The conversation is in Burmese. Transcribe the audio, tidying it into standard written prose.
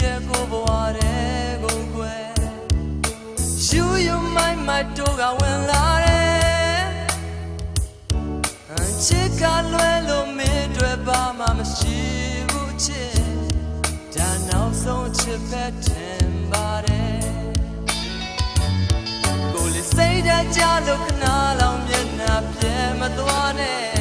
တဲ့ကိုဘဝတဲ့ကိုကွယ်ယူယူမိုင်းမိုက်တို့ကဝင်လာတယ်ချစ်ကလွယ်လို့မင်းတွေပါမှမရှိဘူးချစ်ဒါနောက်ဆုံးချစ်ပဲထင်ပါတယ်ကိုလေးစိတ်ဓာတ်ကြလို့ခဏလောက်မျက်နှာပြဲမသွားနဲ့